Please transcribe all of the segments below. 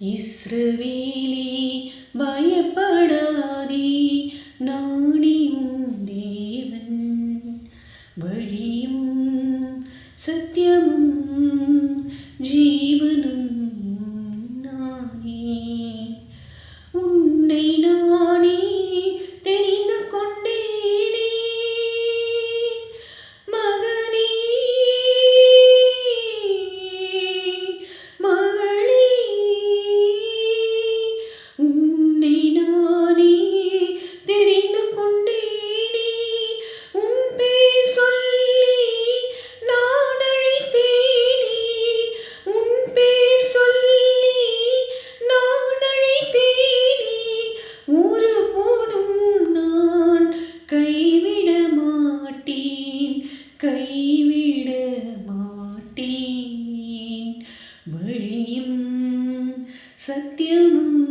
இஸ்ரவேலே பயப்படாதே, நானே உன் தேவன். வழியும் சத்தியமும் ஜீவனும் நானே. உன்னை நானே தெரிந்து கொண்டேனே, மகனே மகளே. உன்னை நானே தெரிந்து கொண்டேனே, உன் பேர் சொல்லி நான் அழைத்தேனே. உன் பேர் சொல்லி நான் அழைத்தேனே. ஒருபோதும் நான் கைவிட மாட்டேன், கைவிட மாட்டேன். வழியும் சத்தியமும்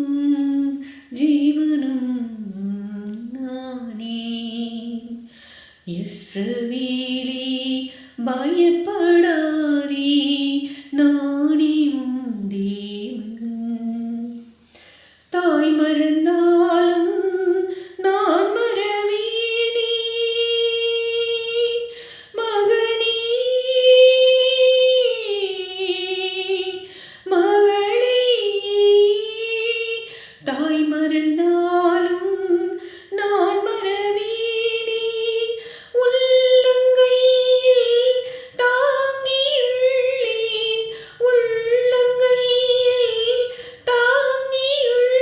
ஜீவனும் நானே. இஸ்ரவேலே பயப்படாதே, நானே உன் தேவன். தாய் மறந்தாலும் நான் மறவேனே, மகனே மகளே. தாய் மறந்தாலும் நான் மறவேனே, உள்ளங்கையில் தாங்கியுள்ளேன், உள்ளங்கையில் தாங்கியுள்ளேன்.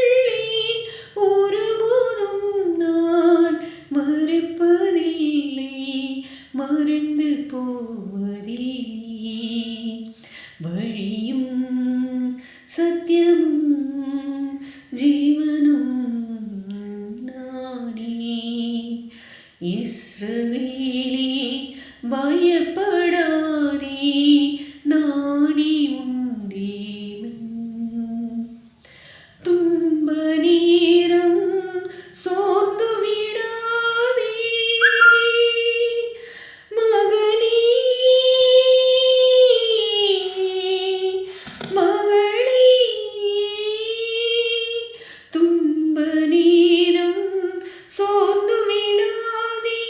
ஒருபோதும் நான் மறப்பதில்லை, மறந்து போவதில்லை. வழியும் சத்தியமும் ஜீவனும் நானே. இஸ்ரவேலே பயப்படாதே, நானே உன் தேவன். துன்ப நேரம் சோர்ந்து விடாதே, மகனே மகளே. துன்ப நேரம் சோர்ந்து விடாதே,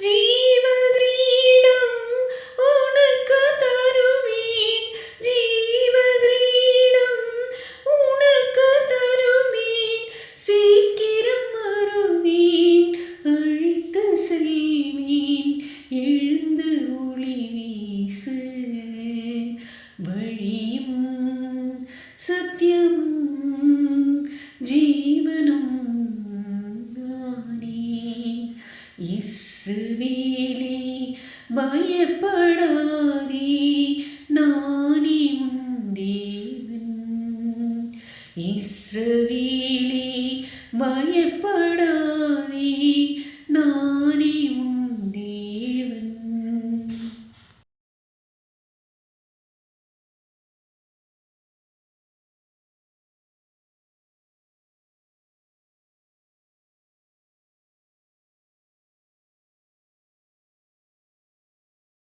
ஜீவ கிரீடம் உனக்கு தருவேன், ஜீவ கிரீடம் உனக்கு தருவேன். சீக்கிரம் வருவேன், அழைத்து செல்வேன், எழுந்து ஒளி வீசு. வழியும் சத்தியமும் ஜீவனும் நானே. இஸ்ரவேலே பயப்படாதே,